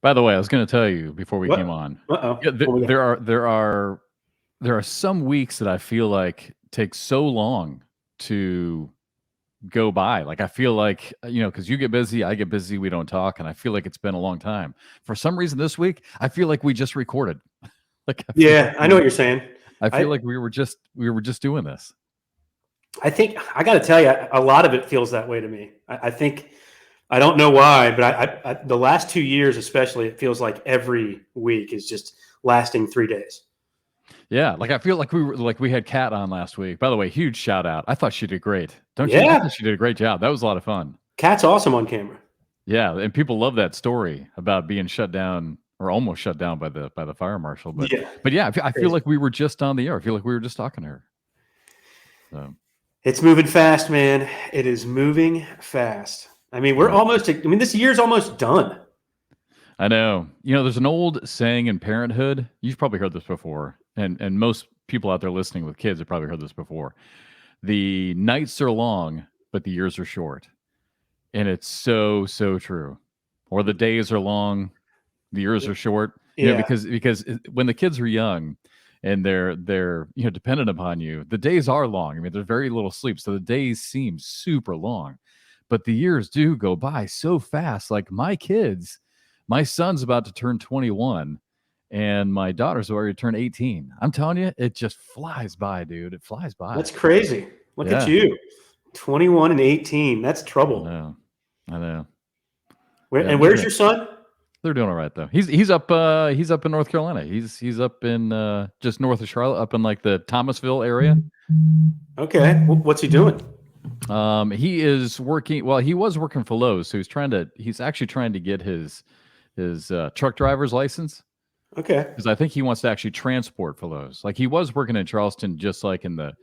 By the way, I was going to tell you before we came What? on. Uh-oh. Yeah, What we got? there are some weeks that I feel like take so long to go by. Like I feel like because you get busy, I get busy, we don't talk, and I feel like it's been a long time. For some reason, this week I feel like we just recorded. Like Yeah, I know what you're saying. I feel I like we were just doing this. I think I got to tell you, a lot of it feels that way to me. I think I don't know why, but the last 2 years especially, it feels like every week is just lasting 3 days. Yeah, like I feel like we had Kat on last week. By the way, huge shout out. I thought she did great. Don't you? I Yeah, thought she did a great job. That was a lot of fun. Cat's awesome on camera. Yeah, and people love that story about being shut down or almost shut down by the fire marshal. But Yeah, yeah, I feel like we were just on the air. I feel like we were just talking to her. So it's moving fast, man. It is moving fast. I mean, we're almost. I mean, this year's almost done. I know. There's an old saying in parenthood. You've probably heard this before, and most people out there listening with kids have probably heard this before. The nights are long, but the years are short. And it's so true. Or the days are long, the years are short. Yeah. Because when the kids are young and they're dependent upon you, the days are long. I mean, there's very little sleep, so the days seem super long, but the years do go by so fast. Like my son's about to turn 21, and my daughter's already turned 18. I'm telling you, it just flies by, dude. It flies by. That's crazy. Look at you. 21 and 18. That's trouble. I know. Where's your son? They're doing all right though. He's up in North Carolina. He's up in just north of Charlotte, up in like the Thomasville area. Okay. What's he doing? He is working. Well, he was working for Lowe's, so he's actually trying to get his truck driver's license. Okay. Because I think he wants to actually transport for Lowe's. Like he was working in Charleston, just like in the,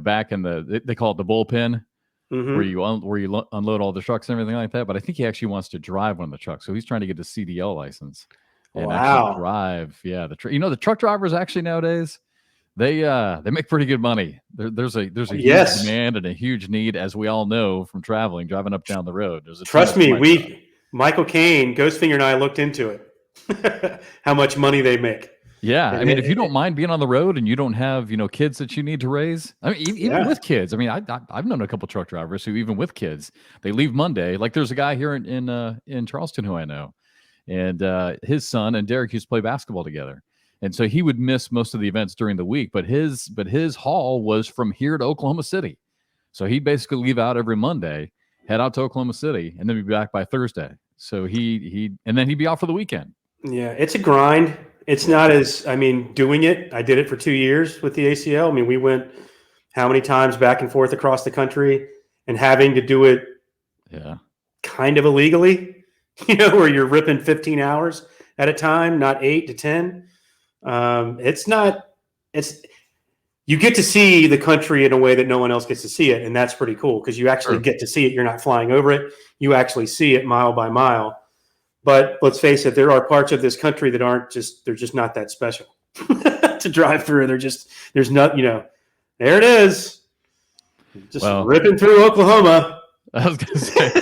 back in they call it the bullpen, where you unload all the trucks and everything like that. But I think he actually wants to drive one of the trucks, so he's trying to get the CDL license and actually drive. Yeah, the truck drivers actually nowadays they make pretty good money. There's a huge demand and a huge need, as we all know from driving up down the road. Trust me, Michael Caine, Ghostfinger, and I looked into it. How much money they make. Yeah, I mean, if you don't mind being on the road and you don't have kids that you need to raise, I mean, even with kids. I mean, I've known a couple truck drivers who, even with kids, they leave Monday. Like there's a guy here in Charleston who I know, and his son and Derek used to play basketball together, and so he would miss most of the events during the week. But his haul was from here to Oklahoma City, so he'd basically leave out every Monday, head out to Oklahoma City, and then be back by Thursday. So and then he'd be out for the weekend. Yeah, it's a grind. It's not doing it. I did it for 2 years with the ACL. I mean, we went how many times back and forth across the country, and having to do it kind of illegally, where you're ripping 15 hours at a time, not 8 to 10. You get to see the country in a way that no one else gets to see it. And that's pretty cool because you actually get to see it. You're not flying over it. You actually see it mile by mile. But let's face it, there are parts of this country that they're just not that special to drive through. There's not, there it is. Just ripping through Oklahoma. I was going to say,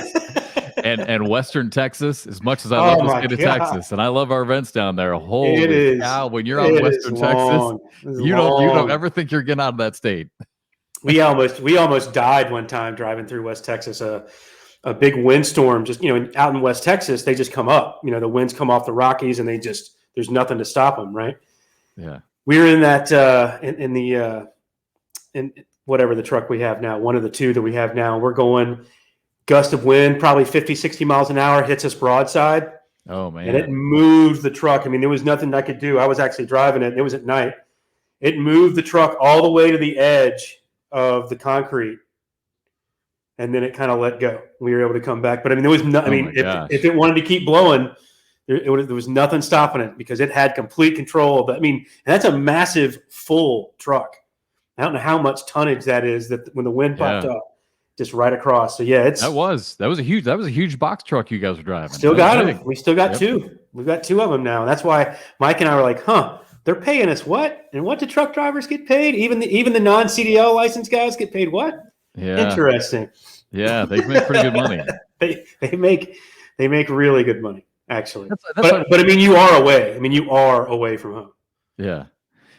and Western Texas, as much as I love the state of Texas, and I love our events down there. Holy cow, when you're out in Western Texas, you don't ever think you're getting out of that state. We almost died one time driving through West Texas. A big windstorm, just out in West Texas, they just come up. The winds come off the Rockies, and there's nothing to stop them, right? Yeah, we were in that in whatever the truck we have now, one of the two that we have now. We're going gust of wind, probably 50, 60 miles an hour, hits us broadside. Oh man! And it moved the truck. I mean, there was nothing I could do. I was actually driving it. And it was at night. It moved the truck all the way to the edge of the concrete. And then it kind of let go. We were able to come back. But I mean, there was no, if it wanted to keep blowing, there was nothing stopping it because it had complete control. But I mean, and that's a massive full truck. I don't know how much tonnage that is that when the wind popped up, just right across. So yeah, that was a huge box truck you guys were driving. Still got them. We still got two. We've got two of them now. That's why Mike and I were like, they're paying us what? And what do truck drivers get paid? Even the non-CDL licensed guys get paid what? Yeah. Interesting. Yeah, they make pretty good money. they make really good money. actually. That's But I mean, you are away. I mean, you are away from home. Yeah.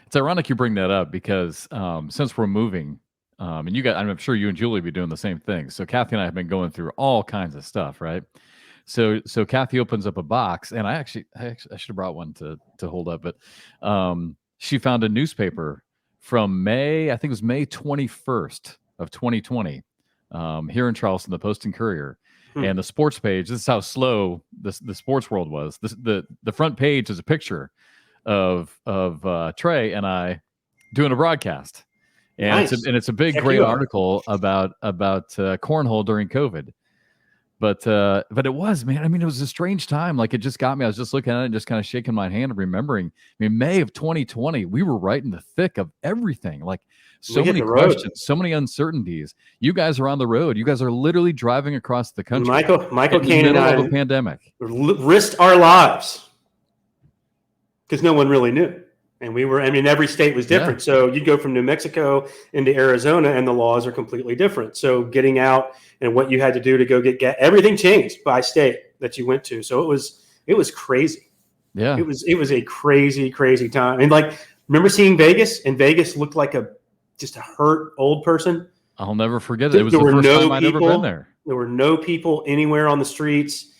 It's ironic you bring that up because since we're moving, and you guys, I'm sure you and Julie be doing the same thing. So Kathy and I have been going through all kinds of stuff, right? So Kathy opens up a box, and I should have brought one to hold up, but she found a newspaper from May, I think it was May 21st of 2020, here in Charleston, the Post and Courier. And the sports page, this is how slow the sports world was. The front page is a picture of Trey and I doing a broadcast, and nice. it's a big great article about cornhole during COVID. But it was, man. I mean, it was a strange time. Like, it just got me. I was just looking at it and just kind of shaking my hand and remembering. I mean, May of 2020, we were right in the thick of everything. Like, so many questions, so many uncertainties. You guys are on the road. You guys are literally driving across the country. Michael Kane and I, of a pandemic, risked our lives because no one really knew. And we were, I mean, every state was different. Yeah. So you'd go from New Mexico into Arizona and the laws are completely different. So getting out and what you had to do to go get everything changed by state that you went to. So it was crazy. Yeah. It was a crazy, crazy time. And like, remember seeing Vegas, and Vegas looked like just a hurt old person. I'll never forget it. It was the first time I'd ever been there. There were no people anywhere on the streets.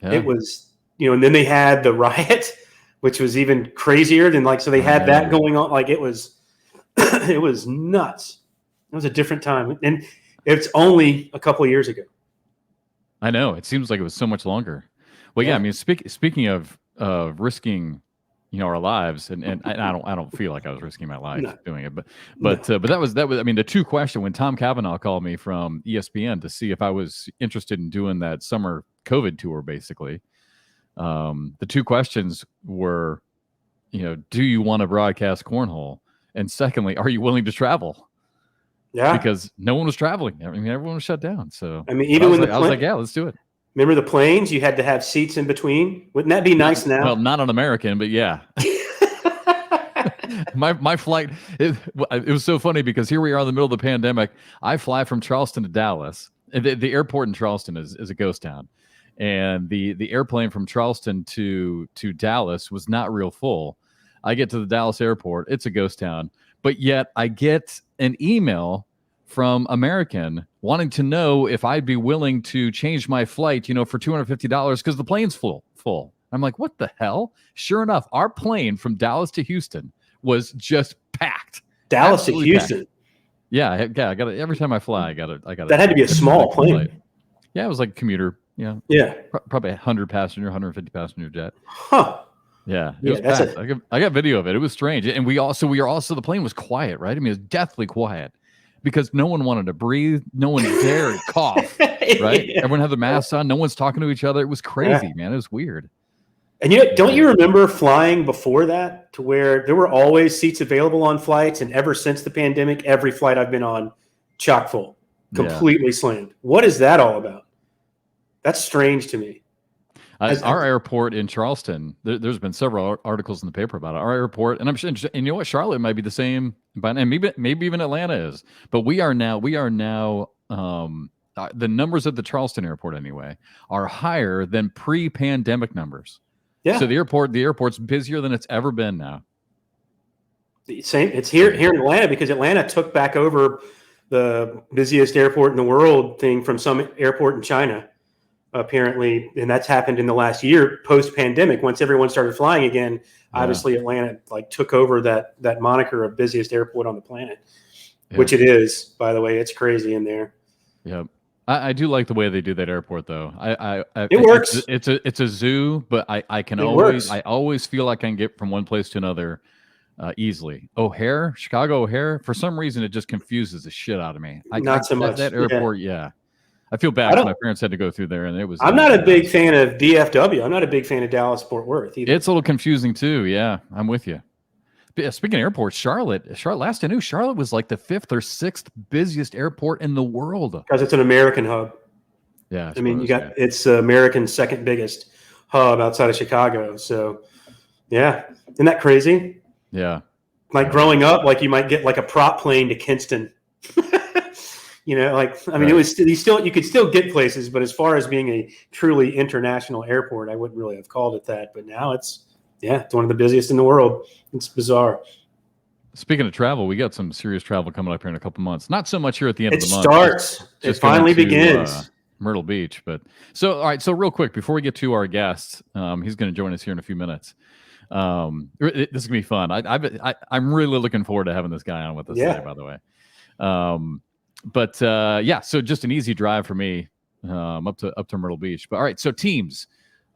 Yeah. It was, and then they had the riot, which was even crazier than so they had that going on. Like, it was nuts. It was a different time. And it's only a couple of years ago. I know. It seems like it was so much longer. Well, yeah, I mean, speaking of risking, our lives, and I don't feel like I was risking my life doing it, but that was, I mean, the two questions when Tom Cavanaugh called me from ESPN to see if I was interested in doing that summer COVID tour, basically. The two questions were, do you want to broadcast cornhole? And secondly, are you willing to travel? Yeah. Because no one was traveling. I mean, everyone was shut down. So, I mean, even when I was like, yeah, let's do it. Remember the planes? You had to have seats in between. Wouldn't that be nice now? Well, not on American, but yeah. my flight, it was so funny because here we are in the middle of the pandemic. I fly from Charleston to Dallas. The airport in Charleston is a ghost town. And the airplane from Charleston to Dallas was not real full. I get to the Dallas airport. It's a ghost town. But yet I get an email from American wanting to know if I'd be willing to change my flight, for $250 because the plane's full. I'm like, what the hell? Sure enough, our plane from Dallas to Houston was just packed. Dallas to Houston. Packed. Yeah, I got it. Every time I fly, I got it. That had to be a small plane. Yeah, it was like a commuter. Yeah. Probably 100 passenger, 150 passenger jet. Huh. Yeah. It was packed. I got video of it. It was strange. And the plane was quiet, right? I mean, it was deathly quiet because no one wanted to breathe. No one dared cough, right? Yeah. Everyone had the masks on. No one's talking to each other. It was crazy, man. It was weird. And don't you remember flying before that to where there were always seats available on flights? And ever since the pandemic, every flight I've been on, chock full, completely slammed. What is that all about? That's strange to me. Our airport in Charleston, there's been several articles in the paper about it. Our airport, and I'm sure, and you know what, Charlotte might be the same, and maybe even Atlanta is. But we are now the numbers at the Charleston airport anyway are higher than pre-pandemic numbers. Yeah. So the airport's busier than it's ever been now. Same. It's here in Atlanta because Atlanta took back over the busiest airport in the world thing from some airport in China. Apparently, and that's happened in the last year post-pandemic. Once everyone started flying again, obviously Atlanta took over that moniker of busiest airport on the planet, which it is, by the way. It's crazy in there. Yeah, I do like the way they do that airport, though. It works. It's a zoo, but I always feel like I can get from one place to another easily. Chicago O'Hare, for some reason, it just confuses the shit out of me. Not so much. That airport, I feel bad because my parents had to go through there, and it was. I'm not a big fan of DFW. I'm not a big fan of Dallas Fort Worth either. It's a little confusing too. Yeah, I'm with you. But speaking of airports, Charlotte. Last I knew, Charlotte was like the 5th or 6th busiest airport in the world because it's an American hub. Yeah, I mean, it's American's second biggest hub outside of Chicago. So, yeah, isn't that crazy? Yeah. Like growing up, you might get a prop plane to Kinston. I mean, it was you could still get places, but as far as being a truly international airport, I wouldn't really have called it that. But now it's one of the busiest in the world. It's bizarre. Speaking of travel, we got some serious travel coming up here in a couple months. Not so much here at the end of the month. It finally begins. Myrtle Beach. But all right. So real quick, before we get to our guest, he's going to join us here in a few minutes. This is gonna be fun. I'm really looking forward to having this guy on with us today, by the way. So just an easy drive for me up to Myrtle Beach. But all right, so teams.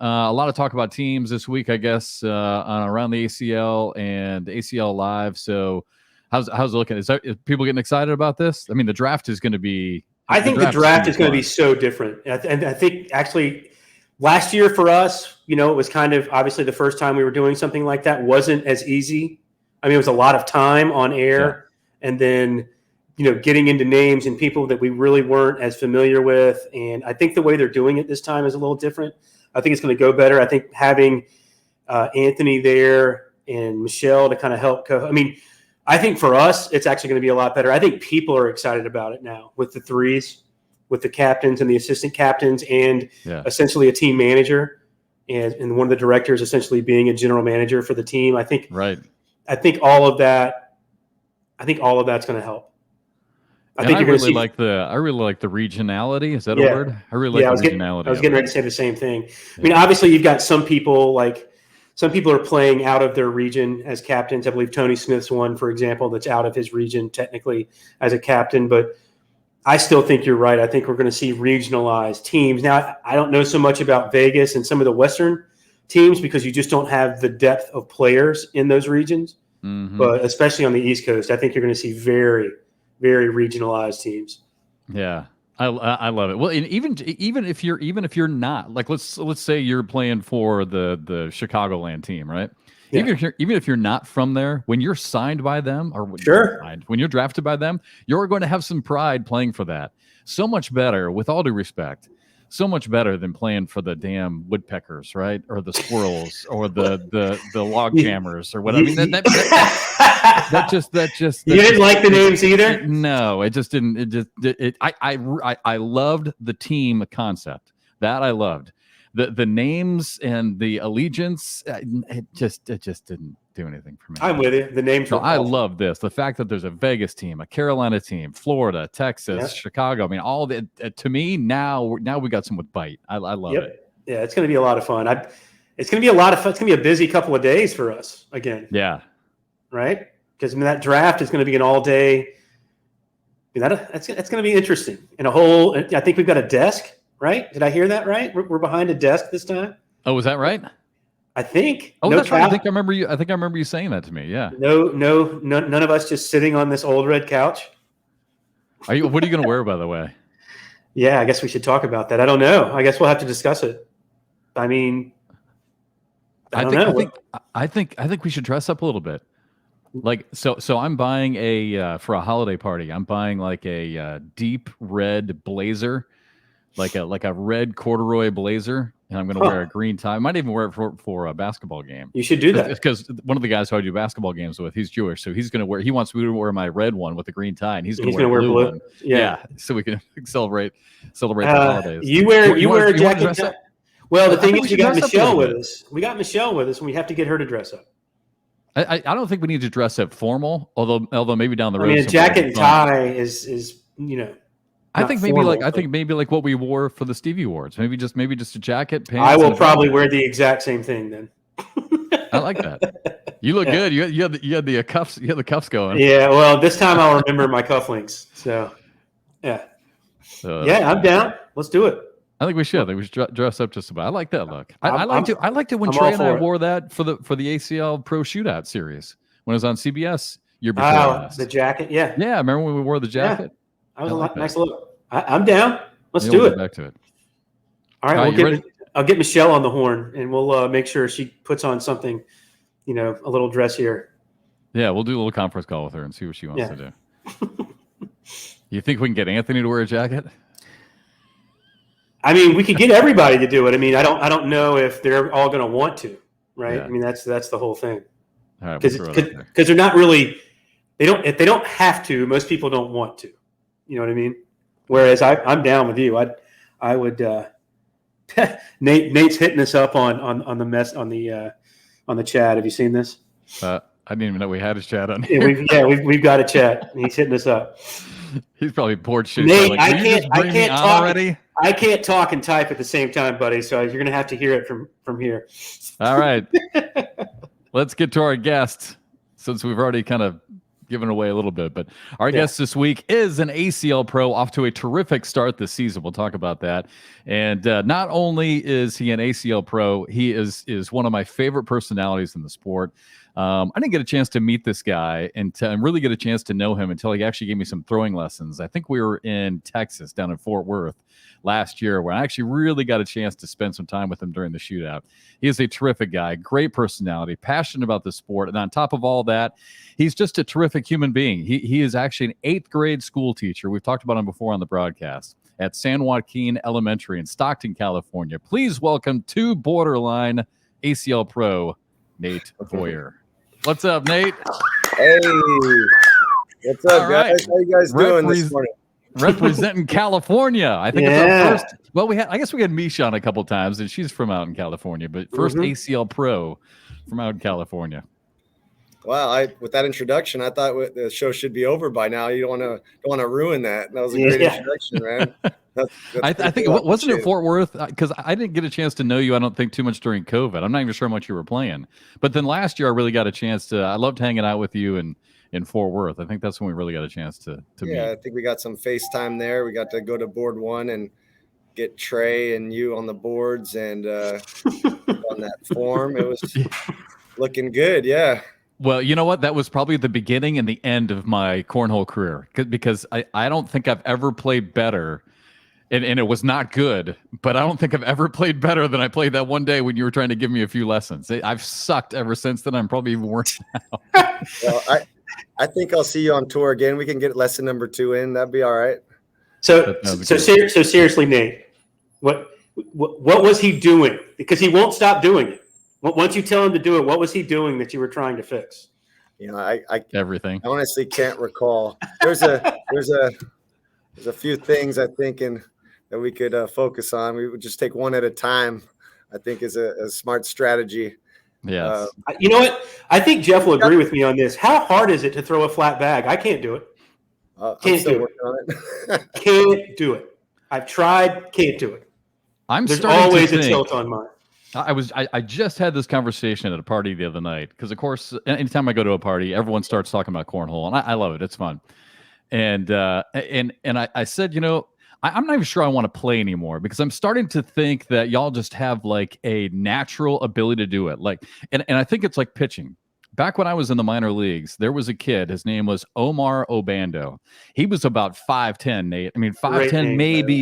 A lot of talk about teams this week, I guess, on around the ACL and ACL Live. So how's it looking? Is people getting excited about this? I mean, the draft is going to be. I think the draft is going to be so different, and I think actually last year for us, it was kind of obviously the first time we were doing something like that wasn't as easy. I mean, it was a lot of time on air, and then getting into names and people that we really weren't as familiar with. And I think the way they're doing it this time is a little different. I think it's going to go better. I think having Anthony there and Michelle to kind of help. I think for us, it's actually going to be a lot better. I think people are excited about it now with the threes, with the captains and the assistant captains, and essentially a team manager, and one of the directors essentially being a general manager for the team. I think all of that. I think all of that's going to help. I really like the regionality. Is that a word? I really like the regionality. I was getting ready to say the same thing. I mean, obviously, you've got some people are playing out of their region as captains. I believe Tony Smith's one, for example, that's out of his region technically as a captain. But I still think you're right. I think we're going to see regionalized teams. Now, I don't know so much about Vegas and some of the Western teams because you just don't have the depth of players in those regions. Mm-hmm. But especially on the East Coast, I think you're going to see very, very regionalized teams. Yeah. I love it. Well, and even if you're not, like let's say you're playing for the Chicagoland team, right? Yeah. Even if you're not from there, when you're signed by them or when you're drafted by them, you're going to have some pride playing for that. So much better, with all due respect, so much better than playing for the damn woodpeckers, right? Or the squirrels or the log jammers or whatever. I mean, that just you didn't like the names either? No, it just didn't. I loved the team concept. That I loved. The names and the allegiance, it just didn't do anything for me. I'm with you. The names. So I love this. The fact that there's a Vegas team, a Carolina team, Florida, Texas, Chicago. I mean, all the to me now we got some with bite. I love it. Yeah, it's going to be a lot of fun. It's going to be a lot of fun. It's going to be a busy couple of days for us again. Yeah. Right. Because that draft is going to be an all day. That's going to be interesting. And I think we've got a desk. Right? Did I hear that right? We're behind a desk this time. Oh, was that right? I think. Oh, that's right. I think I remember you saying that to me. Yeah. None of us just sitting on this old red couch. What are you going to wear, by the way? Yeah, I guess we should talk about that. I don't know. I guess we'll have to discuss it. I mean, I think we should dress up a little bit. Like so I'm buying for a holiday party. I'm buying like a deep red blazer. Like a red corduroy blazer, and I'm going to wear a green tie. I might even wear it for a basketball game. You should do that. Because one of the guys who I do basketball games with, he's Jewish, so he's going to wear. He wants me to wear my red one with the green tie, and he's going to wear a blue one. Yeah, so we can celebrate the holidays. You wear a jacket. Well, the thing is, we got Michelle with us. We got Michelle with us, and we have to get her to dress up. I don't think we need to dress up formal, although maybe down the road. I mean, a jacket and tie is. I think maybe like what we wore for the Stevie Awards. Maybe just a jacket, pants. I will probably wear the exact same thing then. I like that. You look good. You had the cuffs. You had the cuffs going. Yeah. Well, this time I'll remember my cufflinks. So, yeah. I'm down. Let's do it. I think we should. Dress up just about. I like that look. I liked it when Trey and I wore that for the ACL Pro Shootout series when it was on CBS year before last. The jacket. Yeah. Yeah. Remember when we wore the jacket? Yeah. That was a nice look. I'm down. Let's do it. Back to it. All right. I'll get Michelle on the horn, and we'll make sure she puts on something, a little dressier. Yeah, we'll do a little conference call with her and see what she wants to do. You think we can get Anthony to wear a jacket? I mean, we could get everybody to do it. I mean, I don't know if they're all going to want to, right? Yeah. I mean, that's the whole thing. All right, because they're not really. If they don't have to, most people don't want to. You know what I mean? Whereas I'm down with you. I would. Nate's hitting us up on the mess on the chat. Have you seen this? I didn't even know we had a chat on here. We've got a chat. He's hitting us up. He's probably bored shit. Nate, like, I can't talk already. I can't talk and type at the same time, buddy. So you're gonna have to hear it from here. All right, let's get to our guest, since we've already kind of given away a little bit. But our guest this week is an ACL Pro, off to a terrific start this season. We'll talk about that. And not only is he an ACL Pro, he is one of my favorite personalities in the sport. I didn't get a chance to meet this guy and really get a chance to know him until he actually gave me some throwing lessons. I think we were in Texas, down in Fort Worth last year, where I actually really got a chance to spend some time with him during the shootout. He is a terrific guy, great personality, passionate about the sport. And on top of all that, he's just a terrific human being. He is actually an 8th grade school teacher. We've talked about him before on the broadcast, at San Joaquin Elementary in Stockton, California. Please welcome to BoarderLine ACL Pro, Nate Voyer. What's up, Nate? Hey, what's up, guys? How you guys doing this morning? Representing California. I think it's our first. Well, I guess we had Misha on a couple times, and she's from out in California, but first ACL Pro from out in California. Wow, with that introduction, I thought the show should be over by now. You don't want to ruin that. That was a great introduction, man. That's I think wasn't it Fort Worth? Because I didn't get a chance to know you, I don't think, too much during COVID. I'm not even sure how much you were playing. But then last year, I really got a chance to. I loved hanging out with you in Fort Worth. I think that's when we really got a chance to meet. Yeah, I think we got some FaceTime there. We got to go to board 1 and get Trey and you on the boards and on that form. It was looking good. Yeah. Well, you know what? That was probably the beginning and the end of my cornhole career, because I don't think I've ever played better. And it was not good, but I don't think I've ever played better than I played that one day when you were trying to give me a few lessons. I've sucked ever since then. I'm probably even worse now. Well, I think I'll see you on tour again. We can get lesson number 2 in. That'd be all right. So seriously, Nate, what was he doing? Because he won't stop doing it. Once you tell him to do it, what was he doing that you were trying to fix? You know, everything. I honestly can't recall. There's a few things I think that we could focus on. We would just take one at a time, I think, is a smart strategy. Yeah. You know what? I think Jeff will agree with me on this. How hard is it to throw a flat bag? I can't do it. Can't do it. Can't do it. I've tried. Can't do it. There's always a tilt on mine. I just had this conversation at a party the other night, because of course, anytime I go to a party, everyone starts talking about cornhole, and I love it. It's fun. And I said, I'm not even sure I want to play anymore, because I'm starting to think that y'all just have like a natural ability to do it. Like, and I think it's like pitching. Back when I was in the minor leagues, there was a kid. His name was Omar Obando. He was about 5'10", Nate. I mean, 5'10",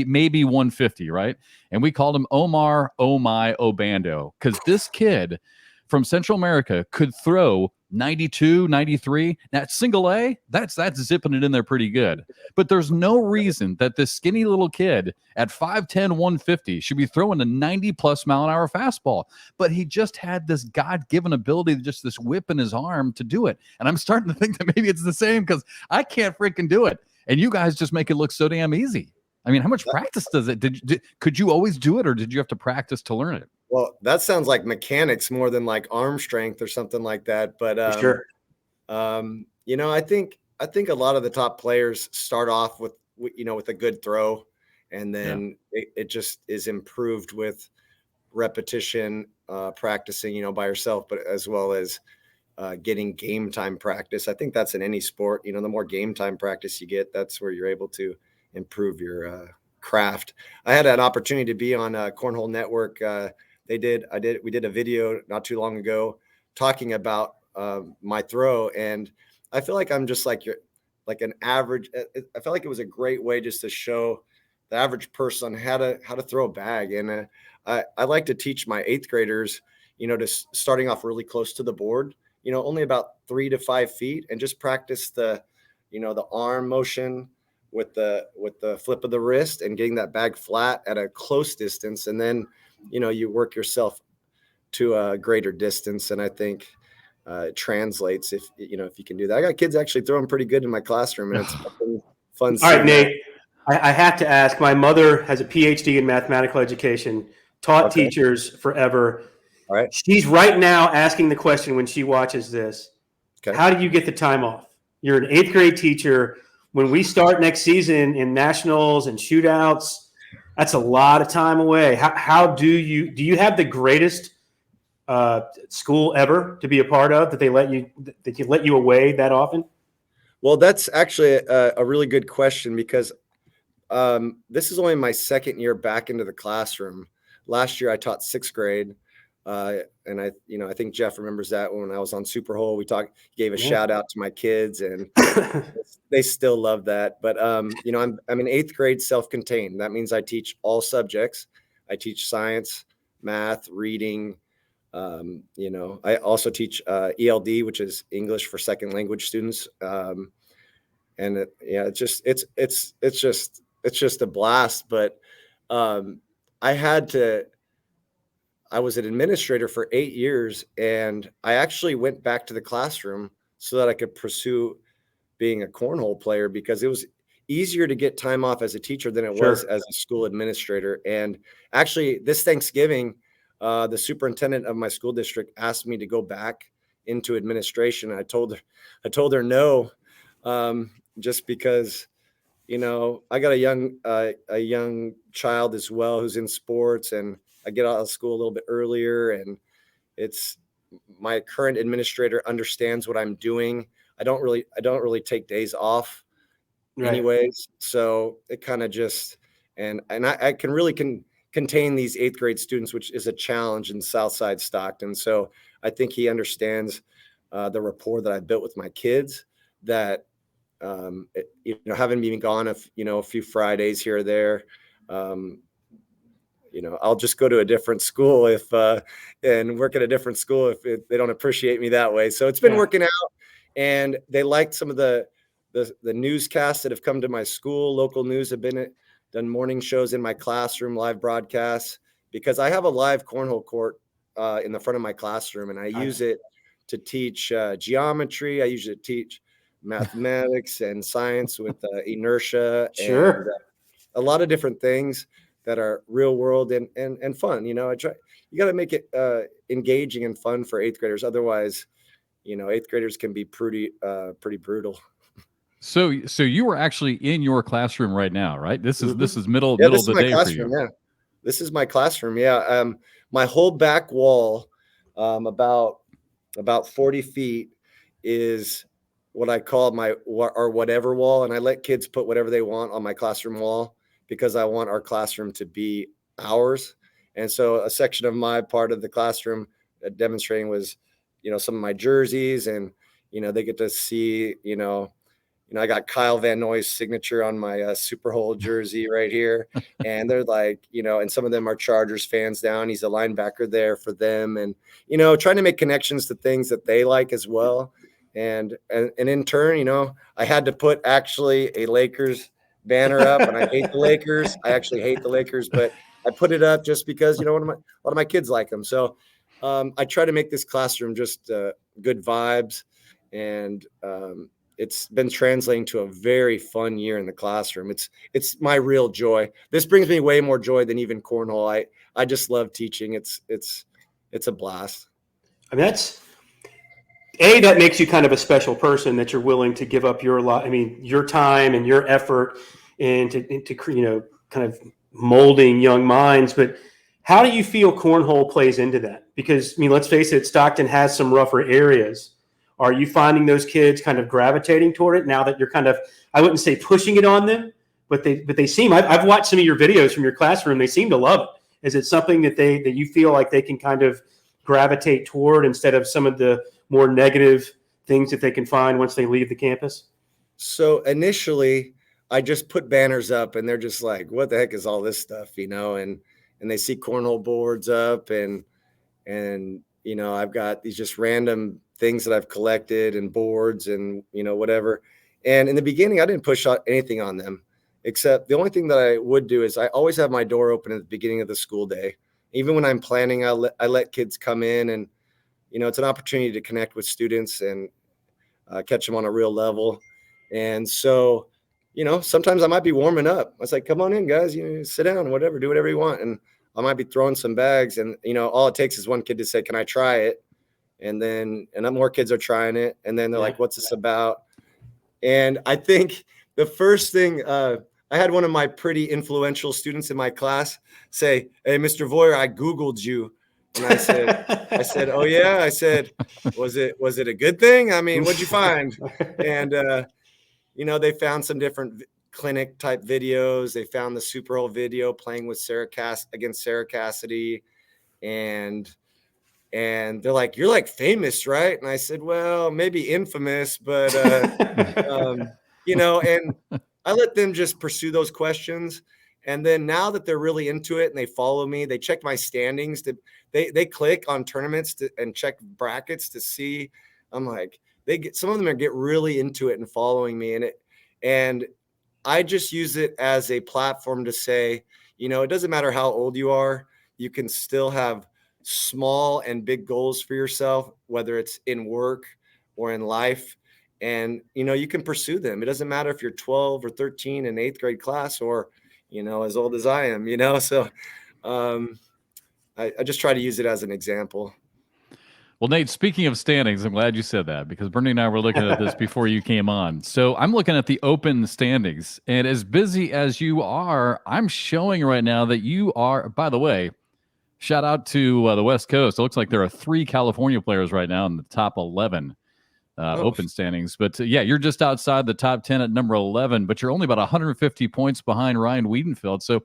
maybe 150, right? And we called him Omar Oh My Obando, because this kid from Central America could throw 92, 93. Now, single A, that's zipping it in there pretty good. But there's no reason that this skinny little kid at 5'10", 150 should be throwing a 90-plus mile-an-hour fastball. But he just had this God-given ability, just this whip in his arm to do it. And I'm starting to think that maybe it's the same, because I can't freaking do it. And you guys just make it look so damn easy. I mean, how much practice does it? Could you always do it, or did you have to practice to learn it? Well, that sounds like mechanics more than like arm strength or something like that. But sure. I think a lot of the top players start off with a good throw, and then it just is improved with repetition, practicing, by yourself, but as well as getting game time practice. I think that's in any sport. The more game time practice you get, that's where you're able to improve your craft. I had an opportunity to be on Cornhole Network. We did a video not too long ago talking about my throw, and I feel like I'm just like an average. I felt like it was a great way just to show the average person how to throw a bag. And I like to teach my 8th graders, to starting off really close to the board, only about 3 to 5 feet, and just practice the arm motion with the flip of the wrist and getting that bag flat at a close distance. And then, you work yourself to a greater distance. And I think it translates if you can do that. I got kids actually throwing pretty good in my classroom, and it's fun. All right, Nate. I have to ask. My mother has a PhD in mathematical education, taught teachers forever. All right. She's right now asking the question when she watches this, Okay. how do you get the time off? You're an 8th grade teacher. When we start next season in nationals and shootouts, that's a lot of time away. How do you have the greatest school ever to be a part of that they let you away that often? Well, that's actually a really good question, because this is only my second year back into the classroom. Last year I taught 6th grade. And I think Jeff remembers that when I was on Superhole, gave a shout out to my kids, and they still love that. But, I'm in 8th grade, self-contained. That means I teach all subjects. I teach science, math, reading. I also teach ELD, which is English for second language students. It's just a blast. But I was an administrator for 8 years, and I actually went back to the classroom so that I could pursue being a cornhole player, because it was easier to get time off as a teacher than it was as a school administrator. And actually, this Thanksgiving, the superintendent of my school district asked me to go back into administration. I told her no, just because, I got a young child as well who's in sports, and I get out of school a little bit earlier, and my current administrator understands what I'm doing. I don't really take days off anyways. So it kind of just, and I can really contain these 8th grade students, which is a challenge in Southside Stockton. So I think he understands the rapport that I built with my kids, that, having been gone a few Fridays here or there, I'll just go to a different school and work at a different school if they don't appreciate me that way. So it's been working out, and they liked some of the newscasts that have come to my school. Local news have done morning shows in my classroom, live broadcasts, because I have a live cornhole court in the front of my classroom, and I use it to teach geometry. I use it to teach mathematics and science with inertia and a lot of different things that are real world and fun. You got to make it engaging and fun for 8th graders. Otherwise, 8th graders can be pretty brutal. So you are actually in your classroom right now, right? This is middle of the day for you. Yeah, this is my classroom. Yeah, my whole back wall, about 40 feet, is what I call our whatever wall, and I let kids put whatever they want on my classroom wall, because I want our classroom to be ours. And so a section of my part of the classroom demonstrating was, some of my jerseys, and, they get to see, I got Kyle Van Noy's signature on my Superhole jersey right here. And they're like, and some of them are Chargers fans down. He's a linebacker there for them. And, trying to make connections to things that they like as well. And in turn, I had to put actually a Lakers banner up, and I hate the Lakers. I actually hate the Lakers, but I put it up just because, a lot of my kids like them. So I try to make this classroom just good vibes, and it's been translating to a very fun year in the classroom. It's my real joy. This brings me way more joy than even cornhole. I just love teaching. It's a blast. I mean, that makes you kind of a special person, that you're willing to give up your time and your effort into kind of molding young minds. But how do you feel cornhole plays into that? Because let's face it, Stockton has some rougher areas. Are you finding those kids kind of gravitating toward it now that you're kind of, I wouldn't say pushing it on them, but they seem, I've watched some of your videos from your classroom. They seem to love it. Is it something that you feel like they can kind of gravitate toward, instead of some of the more negative things that they can find once they leave the campus? So initially I just put banners up, and they're just like, what the heck is all this stuff? And they see cornhole boards up, and I've got these just random things that I've collected, and boards, and, whatever. And in the beginning, I didn't push out anything on them, except the only thing that I would do is I always have my door open at the beginning of the school day. Even when I'm planning, I let kids come in, and, it's an opportunity to connect with students and catch them on a real level. And so, sometimes I might be warming up. I was like, come on in, guys, sit down, whatever, do whatever you want. And I might be throwing some bags, and, all it takes is one kid to say, can I try it? And then more kids are trying it. And then they're like, what's this about? And I think the first thing, I had one of my pretty influential students in my class say, hey, Mr. Voyer, I Googled you. And I said, oh yeah. I said, was it a good thing? I mean, what'd you find? And, they found some different clinic type videos. They found the Super Bowl video playing with against Sarah Cassidy. And they're like, you're like famous, right? And I said, well, maybe infamous, but, and I let them just pursue those questions. And then now that they're really into it and they follow me, they check my standings. They click on tournaments and check brackets to see. I'm like, some of them get really into it and following me. And I just use it as a platform to say, it doesn't matter how old you are, you can still have small and big goals for yourself, whether it's in work or in life. And, you can pursue them. It doesn't matter if you're 12 or 13 in 8th grade class or, as old as I am, so I just try to use it as an example. Well, Nate, speaking of standings, I'm glad you said that, because Bernie and I were looking at this before you came on. So I'm looking at the open standings, and as busy as you are, I'm showing right now that you are, by the way, shout out to the West Coast. It looks like there are 3 California players right now in the top 11 open standings. But yeah, you're just outside the top 10 at number 11, but you're only about 150 points behind Ryan Wiedenfeld. So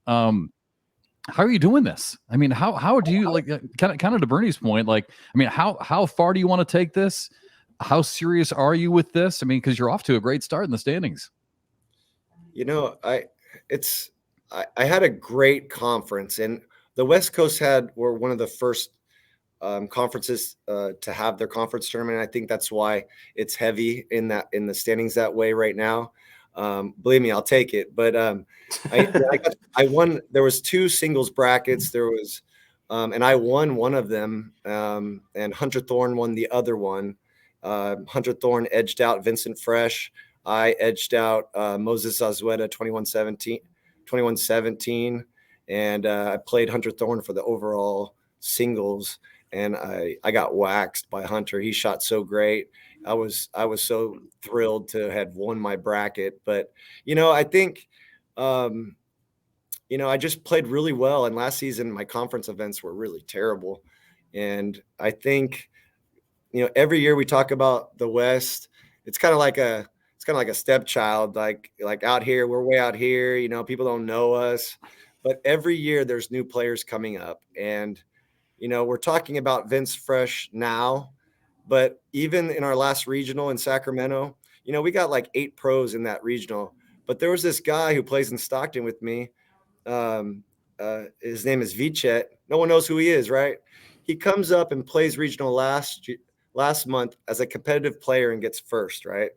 how are you doing this? I mean, how do you, like, kind of to Bernie's point, like, I mean, how far do you want to take this? How serious are you with this? I mean, because you're off to a great start in the standings. I had a great conference, and the West Coast were one of the first conferences to have their conference tournament. I think that's why it's heavy in the standings that way right now. Believe me, I'll take it. But I won. There was 2 singles brackets. There was, and I won one of them. And Hunter Thorne won the other one. Hunter Thorne edged out Vincent Fresh. I edged out Moses Azueta 21-17. And I played Hunter Thorne for the overall singles, and I got waxed by Hunter. He shot so great. I was so thrilled to have won my bracket. But, I think, I just played really well. And last season, my conference events were really terrible. And I think, every year we talk about the West, it's kind of like a stepchild, like out here, we're way out here, people don't know us. But every year there's new players coming up. And, we're talking about Vince Fresh now, but even in our last regional in Sacramento, we got like 8 pros in that regional. But there was this guy who plays in Stockton with me. His name is Vichet. No one knows who he is, right? He comes up and plays regional last month as a competitive player and gets first, right?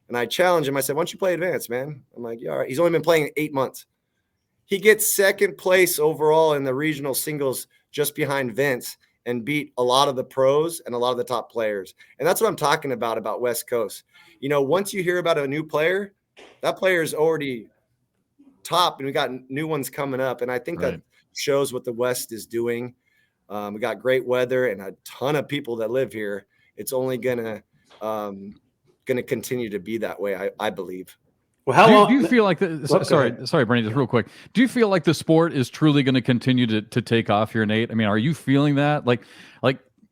And I challenged him. I said, why don't you play advanced, man? I'm like, yeah, all right. He's only been playing 8 months. He gets 2nd place overall in the regional singles, just behind Vince, and beat a lot of the pros and a lot of the top players. And that's what I'm talking about West Coast. Once you hear about a new player, that player is already top, and we got new ones coming up. And I think that shows what the West is doing. We got great weather and a ton of people that live here. It's only gonna continue to be that way, I believe. Well, how long do you feel like sorry, Bernie, just real quick. Do you feel like the sport is truly going to continue to take off here, Nate? I mean, are you feeling that? Like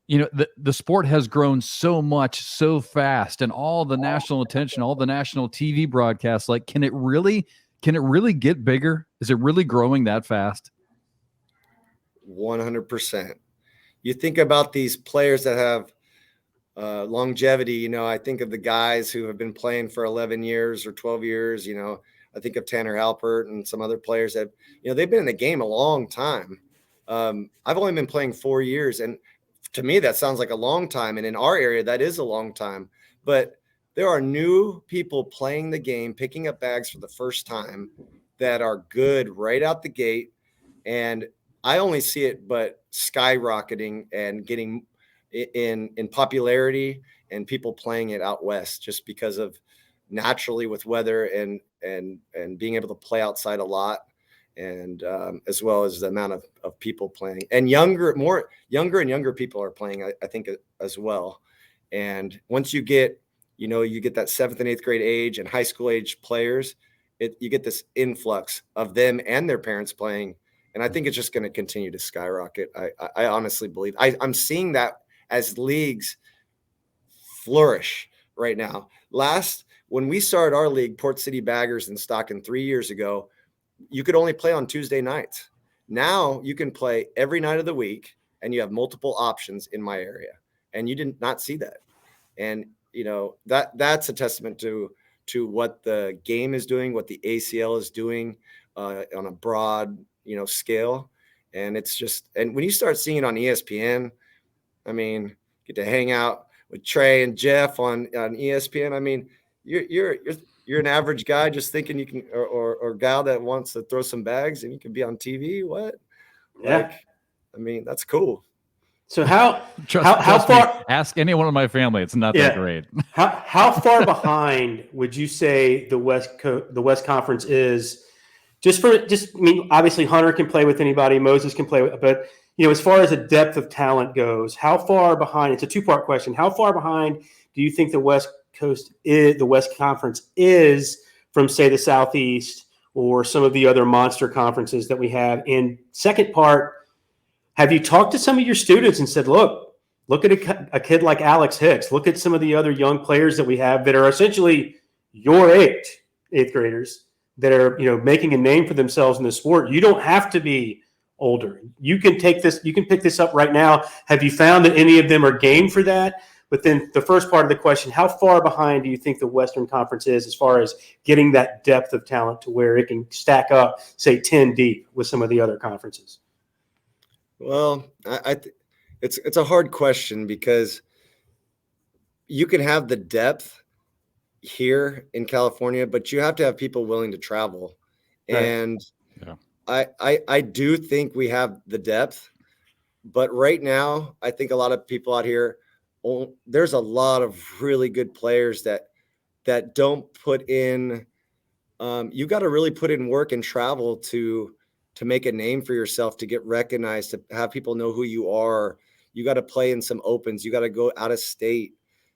the sport has grown so much, so fast, and all the national attention, all the national TV broadcasts, like, can it really get bigger? Is it really growing that fast? 100%. You think about these players that have longevity. I think of the guys who have been playing for 11 years or 12 years. I think of Tanner Halpert and some other players that, they've been in the game a long time. I've only been playing 4 years, and to me, that sounds like a long time. And in our area, that is a long time. But there are new people playing the game, picking up bags for the first time that are good right out the gate. And I only see it but skyrocketing and getting in popularity, and people playing it out west just because of naturally with weather and being able to play outside a lot, and as well as the amount of people playing, and younger and younger people are playing, I think, as well. And once you get, you get that 7th and 8th grade age and high school age players, you get this influx of them and their parents playing. And I think it's just going to continue to skyrocket. I honestly believe I'm seeing that as leagues flourish right now. When we started our league, Port City Baggers in Stockton 3 years ago, you could only play on Tuesday nights. Now you can play every night of the week, and you have multiple options in my area. And you did not see that. And, that's a testament to what the game is doing, what the ACL is doing on a broad, scale. And it's just, and when you start seeing it on ESPN, I mean, get to hang out with Trey and Jeff on ESPN. I mean, you're an average guy just thinking you can, or gal that wants to throw some bags and you can be on TV. What? Yeah. I mean, that's cool. So how trust far? Me, ask anyone in my family. It's not that great. How far behind would you say the West Conference is? Obviously Hunter can play with anybody, Moses can play with, but as far as the depth of talent goes, how far behind? It's a two-part question. How far behind do you think the West Conference is from, say, the Southeast or some of the other monster conferences that we have? And second part, have you talked to some of your students and said, look at a kid like Alex Hicks, look at some of the other young players that we have that are essentially your age, 8th graders, that are, making a name for themselves in the sport. You don't have to be older. You can pick this up right now. Have you found that any of them are game for that? But then the first part of the question, how far behind do you think the Western Conference is as far as getting that depth of talent to where it can stack up, say, 10 deep with some of the other conferences? Well, it's a hard question because you can have the depth here in California, but you have to have people willing to travel. Right. And I do think we have the depth, but right now I think a lot of people out here, there's a lot of really good players that don't put in. You got to really put in work and travel to make a name for yourself, to get recognized, to have people know who you are. You got to play in some opens. You got to go out of state.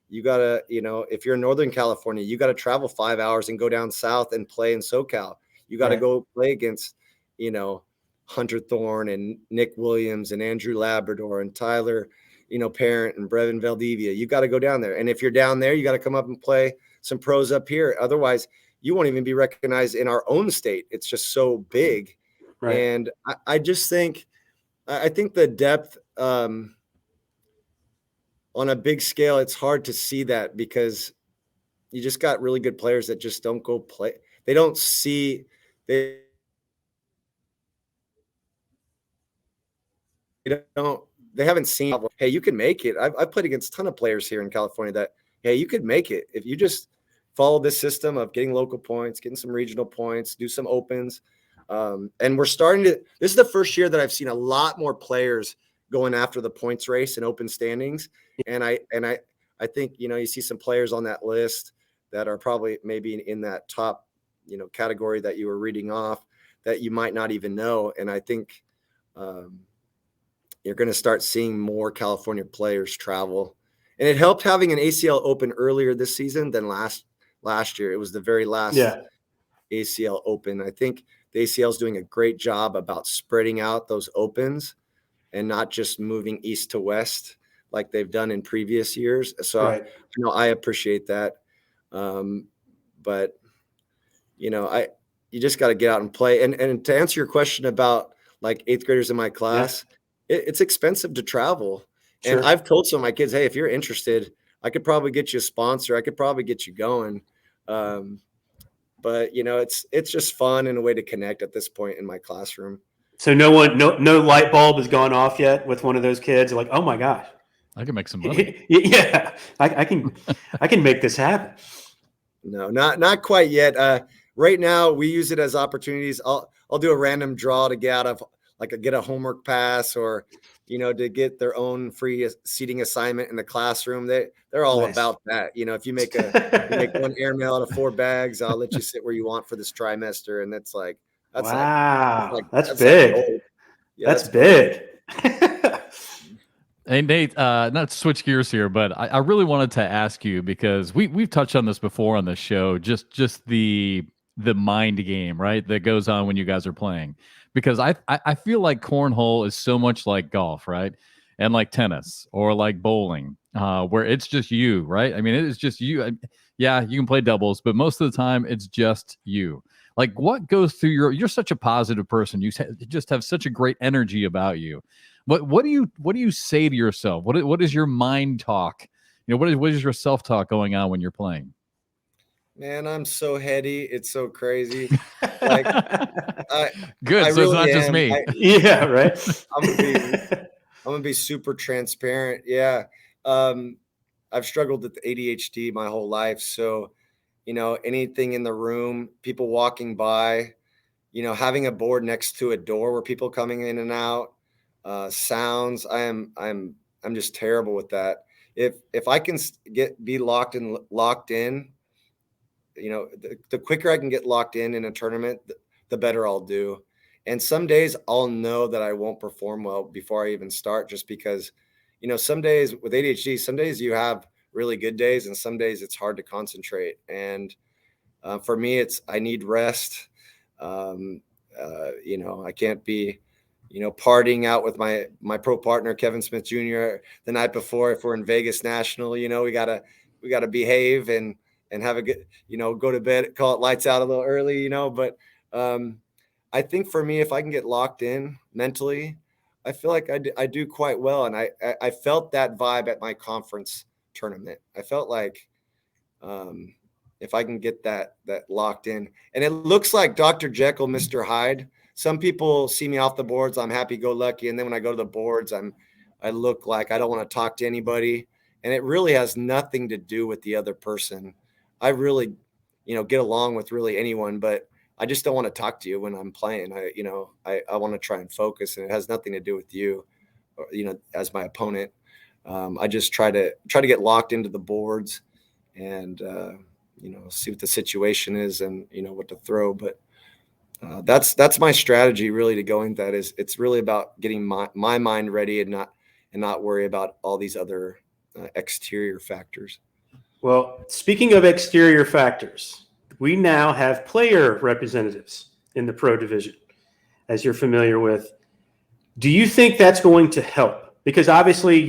You got to, if you're in Northern California, you got to travel 5 hours and go down south and play in SoCal. You got to go play against, Hunter Thorne and Nick Williams and Andrew Labrador and Tyler, Parent and Brevin Valdivia. You got to go down there. And if you're down there, you got to come up and play some pros up here. Otherwise, you won't even be recognized in our own state. It's just so big. Right. And I just think, I think the depth on a big scale, it's hard to see that because you just got really good players that just don't go play. They don't see, they haven't seen, hey, you can make it. I've played against a ton of players here in California that, hey, you could make it if you just follow this system of getting local points, getting some regional points, do some opens. And we're starting to, this is the first year that I've seen a lot more players going after the points race and open standings. And I think, you see some players on that list that are probably maybe in that top, category that you were reading off that you might not even know. And I think you're going to start seeing more California players travel. And it helped having an ACL Open earlier this season than last year. It was the very last ACL Open. I think the ACL is doing a great job about spreading out those opens and not just moving east to west like they've done in previous years. So, I appreciate that. But, you just got to get out and play. And to answer your question about like 8th graders in my class, it's expensive to travel. Sure. And I've told some of my kids, hey, if you're interested, I could probably get you a sponsor. I could probably get you going. But it's just fun and a way to connect at this point in my classroom. So no light bulb has gone off yet with one of those kids. They're like, oh my gosh, I can make some money. Yeah, I can make this happen. No, not quite yet. Right now we use it as opportunities. I'll do a random draw to get out of get a homework pass or, to get their own free seating assignment in the classroom. They're all about that. If you make one airmail out of 4 bags, I'll let you sit where you want for this trimester. And that's like, wow, that's big. Like yeah, that's big. Hey Nate, not to switch gears here, but I really wanted to ask you, because we've touched on this before on the show, just the mind game, right, that goes on when you guys are playing. Because I feel like cornhole is so much like golf, right, and like tennis or like bowling, where it's just you, right? I mean, it is just you. Yeah, you can play doubles, but most of the time it's just you. Like, what goes through you're such a positive person. You just have such a great energy about you. What do you say to yourself? What is your mind talk? What is your self talk going on when you're playing? Man, I'm so heady. It's so crazy. Like, good. I So really it's not just am. me. Yeah, right. I'm gonna be super transparent. Yeah. I've struggled with ADHD my whole life. So, anything in the room, people walking by, having a board next to a door where people coming in and out, sounds. I'm just terrible with that. If I can be locked in, the quicker I can get locked in a tournament, the better I'll do. And some days I'll know that I won't perform well before I even start, just because, some days with ADHD, some days you have really good days and some days it's hard to concentrate. And for me, I need rest. I can't be, partying out with my pro partner, Kevin Smith Jr. the night before. If we're in Vegas National, we gotta behave and have a good, go to bed, call it lights out a little early, but I think for me, if I can get locked in mentally, I feel like I do quite well. And I felt that vibe at my conference tournament. I felt like, if I can get that locked in, and it looks like Dr. Jekyll, Mr. Hyde. Some people see me off the boards, I'm happy go lucky, and then when I go to the boards, I look like I don't want to talk to anybody, and it really has nothing to do with the other person. I really, get along with really anyone, but I just don't want to talk to you when I'm playing. I want to try and focus, and it has nothing to do with you, or, as my opponent. I just try to get locked into the boards and see what the situation is and what to throw. But that's my strategy really to going. That is, it's really about getting my mind ready and not worry about all these other exterior factors. Well, speaking of exterior factors, we now have player representatives in the pro division, as you're familiar with. Do you think that's going to help? Because obviously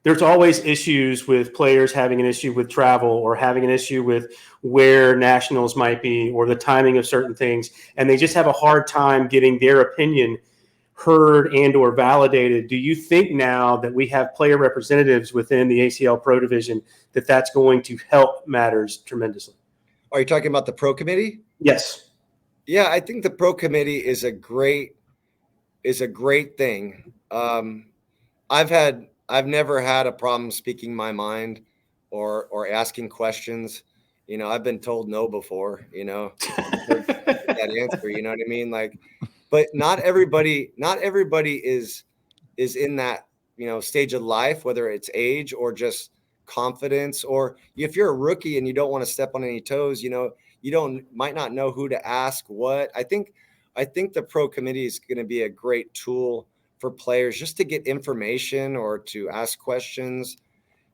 there's always issues with players having an issue with travel or having an issue with where nationals might be or the timing of certain things. And they just have a hard time getting their opinion heard and or validated. Do you think now that we have player representatives within the ACL Pro division that's going to help matters tremendously? Are you talking about the pro committee? Yes. Yeah, I think the pro committee is a great thing. I've never had a problem speaking my mind or asking questions. I've been told no before, that answer, you know what I mean? Like, but not everybody is in that, stage of life, whether it's age or just confidence, or if you're a rookie and you don't want to step on any toes, you might not know who to ask what. I think the pro committee is going to be a great tool for players just to get information or to ask questions.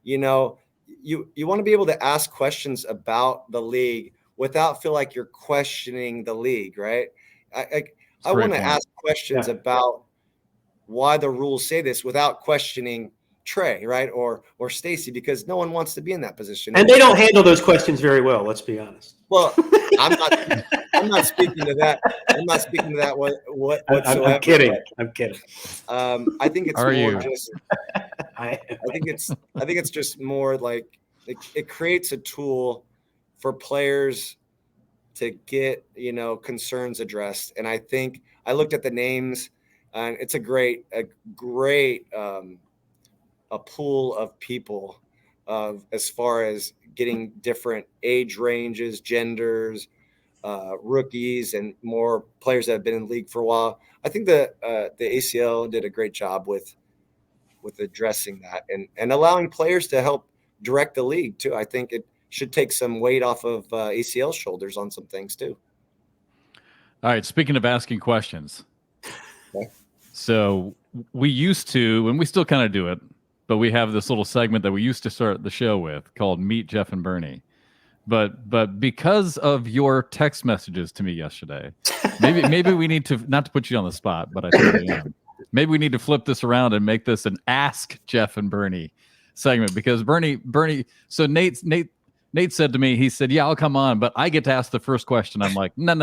You want to be able to ask questions about the league without feel like you're questioning the league, right? I want to ask questions about why the rules say this without questioning Trey, right? Or Stacy, because no one wants to be in that position. And they don't handle those questions very well, let's be honest. Well, I'm not speaking to that. I'm not speaking to that whatsoever. I'm kidding. I'm kidding. I think it's just. I think it's just more like it creates a tool for players to get concerns addressed. And I think I looked at the names, and it's a great a pool of people as far as getting different age ranges, genders, rookies and more players that have been in the league for a while. I think the ACL did a great job with addressing that and allowing players to help direct the league too. I think it should take some weight off of ACL shoulders on some things too. All right. Speaking of asking questions, okay. So we used to, and we still kind of do it, but we have this little segment that we used to start the show with called Meet Jeff and Bernie. But because of your text messages to me yesterday, maybe we need to, not to put you on the spot, but I think I am. Maybe we need to flip this around and make this an Ask Jeff and Bernie segment, because Bernie. So Nate said to me, he said, "Yeah, I'll come on, but I get to ask the first question." I'm like, no.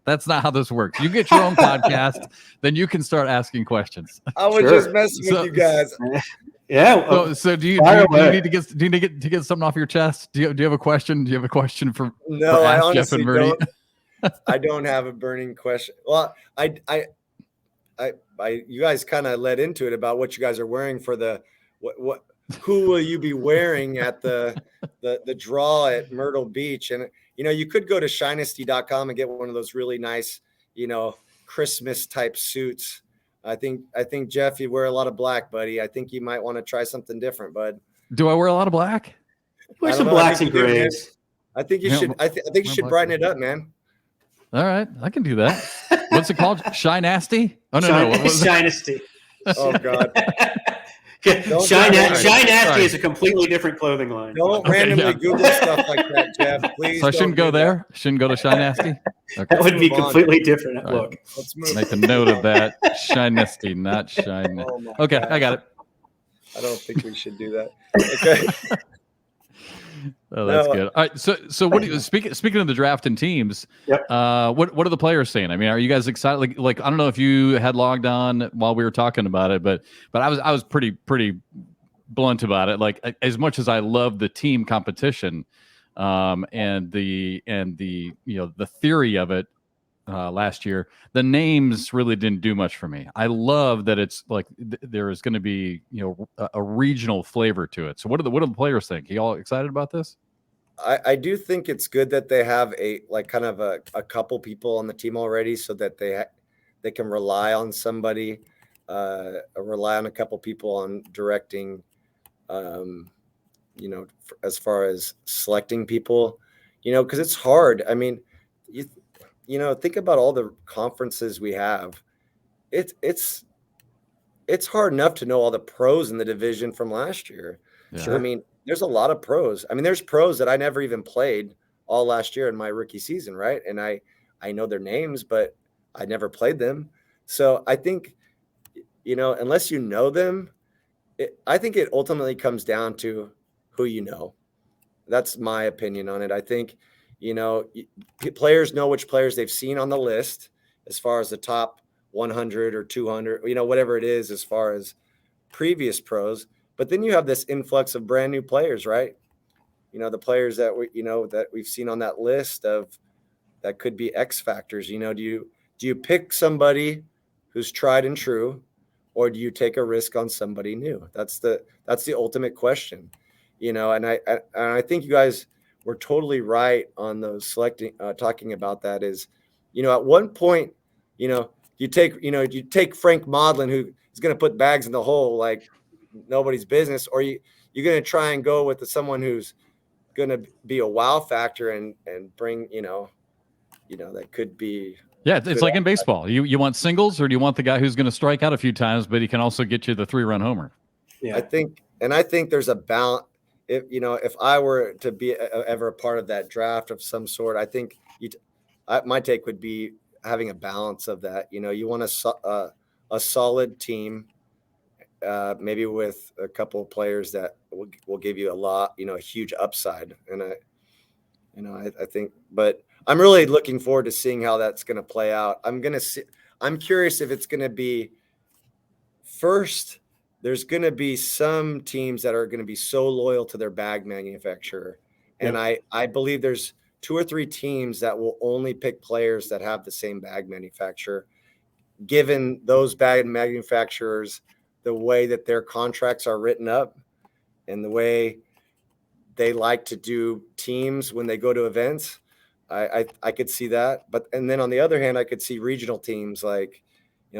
That's not how this works. You get your own podcast, then you can start asking questions. I was just messing with you guys. Yeah. So do you need to get something off your chest? Do you have a question? Do you have a question for I honestly Jeff and Bernie? I don't have a burning question. Well, you guys kind of led into it about what you guys are wearing for the who will you be wearing at the draw at Myrtle Beach? And you could go to shinesty.com and get one of those really nice, Christmas type suits. I think Jeff, you wear a lot of black, buddy. I think you might want to try something different, bud. Do I wear a lot of black? Wear some blacks and grays. I think you should. I think you should brighten it up, man. All right, I can do that. What's it called? Shy Nasty? Oh no, Shinesty. Oh God. Shy Nasty is a completely different clothing line. Don't randomly Google stuff like that, Jeff. Please. So I shouldn't go there. Shouldn't go to Shy Nasty. Okay. That would be completely different. Right. Look, let's move. Make a note of that. Shy Nasty, not Shy. Okay, God. I got it. I don't think we should do that. Okay. Oh, that's good. All right. So what do you speaking of the draft and teams? Yep. What are the players saying? I mean, are you guys excited? Like I don't know if you had logged on while we were talking about it, but I was pretty blunt about it. Like, as much as I love the team competition, and the the theory of it last year, the names really didn't do much for me. I love that it's like there is going to be a regional flavor to it. So what do the players think? You all excited about this? I do think it's good that they have a couple people on the team already, so that they can rely on somebody, rely on a couple people on directing, as far as selecting people, because it's hard. I mean, think about all the conferences we have. It's hard enough to know all the pros in the division from last year. Yeah. Sure. I mean, there's a lot of pros. I mean, there's pros that I never even played all last year in my rookie season, right? And I know their names, but I never played them. So I think, unless you know them, I think it ultimately comes down to who you know. That's my opinion on it. I think, players know which players they've seen on the list as far as the top 100 or 200, whatever it is, as far as previous pros. But then you have this influx of brand new players, right? The players that that we've seen on that list of that could be X factors. Do you pick somebody who's tried and true, or do you take a risk on somebody new? That's the ultimate question, and I think you guys were totally right on those talking about that. Is, at one point, you take Frank Modlin, who is going to put bags in the hole like nobody's business, or you're going to try and go with someone who's going to be a wow factor and bring, that could be. Yeah, it's like in baseball. You want singles, or do you want the guy who's going to strike out a few times, but he can also get you the 3-run homer? Yeah, I think there's a balance. If I were to be ever a part of that draft of some sort, I think my take would be having a balance of that. You want a solid team, maybe with a couple of players that will give you a lot, a huge upside. And I think, but I'm really looking forward to seeing how that's going to play out. I'm curious if it's going to be first. There's going to be some teams that are going to be so loyal to their bag manufacturer. And I believe there's 2 or 3 teams that will only pick players that have the same bag manufacturer, given those bag manufacturers, the way that their contracts are written up and the way they like to do teams when they go to events. I could see that. But and then on the other hand, I could see regional teams like,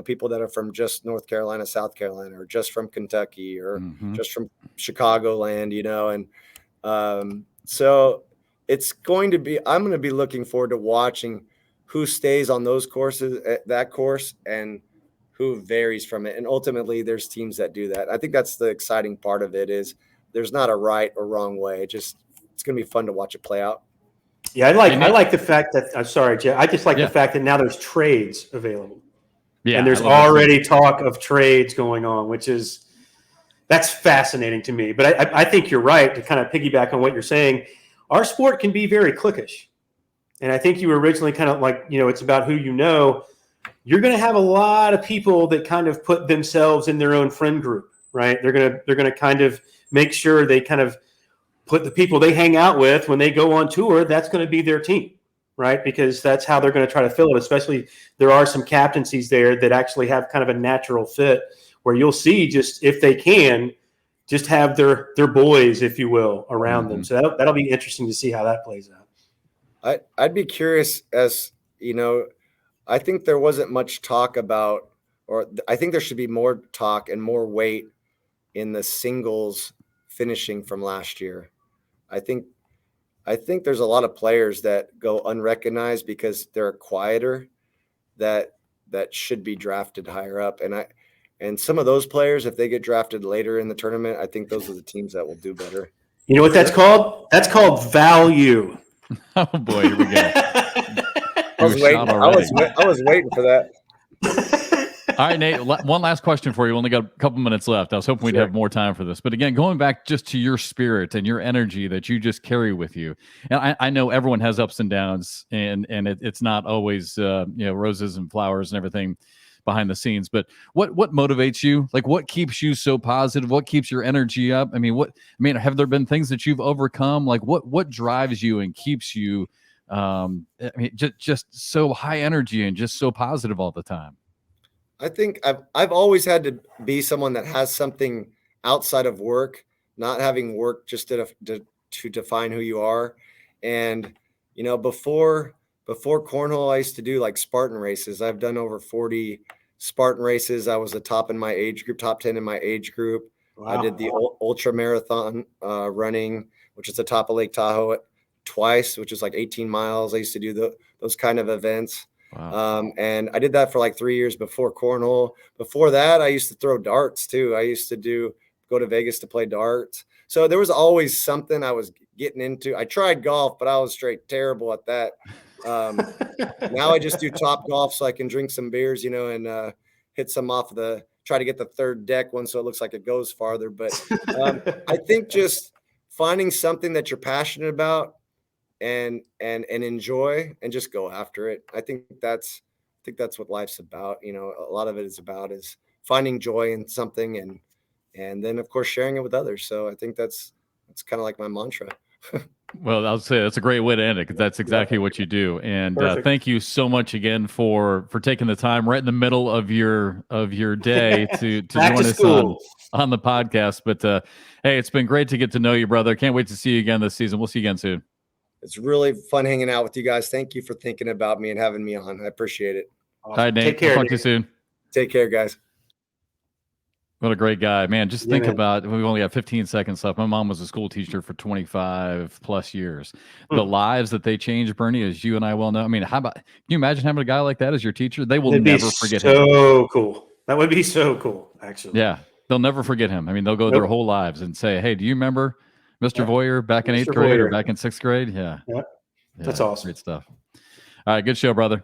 people that are from just North Carolina, South Carolina, or just from Kentucky, or just from Chicagoland, and so it's going to be. I'm going to be looking forward to watching who stays on those courses at that course and who varies from it. And ultimately, there's teams that do that. I think that's the exciting part of it is there's not a right or wrong way. It's going to be fun to watch it play out. Yeah, I like the fact that I'm sorry, Jeff. I just like the fact that now there's trades available. Yeah, and there's already talk of trades going on, that's fascinating to me. But I think you're right to kind of piggyback on what you're saying. Our sport can be very cliquish, and I think you were originally kind of like, it's about who you know. You're going to have a lot of people that kind of put themselves in their own friend group, right? They're going to kind of make sure they kind of put the people they hang out with when they go on tour. That's going to be their team, right? Because that's how they're going to try to fill it. Especially there are some captaincies there that actually have kind of a natural fit where you'll see just if they can just have their boys, if you will, around them. So that'll be interesting to see how that plays out. I'd be curious as, I think there wasn't much talk about, or I think there should be more talk and more weight in the singles finishing from last year. I think there's a lot of players that go unrecognized because they're quieter that should be drafted higher up. And some of those players, if they get drafted later in the tournament, I think those are the teams that will do better. You know what that's called? That's called value. Oh boy, here we go. I was waiting for that. All right, Nate, one last question for you. We only got a couple minutes left. I was hoping we'd have more time for this. But again, going back just to your spirit and your energy that you just carry with you. And I know everyone has ups and downs, and it's not always roses and flowers and everything behind the scenes. But what motivates you? Like, what keeps you so positive? What keeps your energy up? Have there been things that you've overcome? Like, what drives you and keeps you just so high energy and just so positive all the time? I think I've always had to be someone that has something outside of work, not having work just to define who you are. And, before Cornhole, I used to do like Spartan races. I've done over 40 Spartan races. I was the top in my age group, top 10 in my age group. Wow. I did the ultra marathon running, which is the top of Lake Tahoe twice, which is like 18 miles. I used to do those kind of events. Wow. And I did that for like 3 years before Cornhole. Before that, I used to throw darts too. I used to go to Vegas to play darts. So there was always something I was getting into. I tried golf, but I was straight terrible at that. Now I just do Top Golf so I can drink some beers, and hit some off try to get the third deck one so it looks like it goes farther. But I think just finding something that you're passionate about and enjoy and just go after it. I think that's what life's about. A lot of it is finding joy in something and then of course sharing it with others. So I think that's kind of like my mantra. Well, I'll say that's a great way to end it because that's exactly what you do. And thank you so much again for taking the time right in the middle of your day to join us on the podcast. But hey, it's been great to get to know you, brother. Can't wait to see you again this season. We'll see you again soon. It's really fun hanging out with you guys. Thank you for thinking about me and having me on. I appreciate it. Awesome. All right, Nate. Take care. Talk to you soon. Take care, guys. What a great guy, man. Just think about, we've only got 15 seconds left. My mom was a school teacher for 25 plus years. The lives that they changed, Bernie, as you and I well know. Can you imagine having a guy like that as your teacher? They will never forget him. So cool. That would be so cool, actually. Yeah. They'll never forget him. They'll go their whole lives and say, hey, do you remember Mr. Voyer back in 8th grade or back in 6th grade? Yeah. That's awesome. Great stuff. All right. Good show, brother.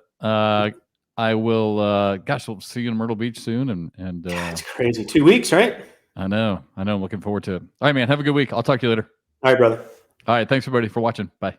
I will, we'll see you in Myrtle Beach soon. And it's crazy. 2 weeks, right? I know. I'm looking forward to it. All right, man. Have a good week. I'll talk to you later. All right, brother. All right. Thanks, everybody, for watching. Bye.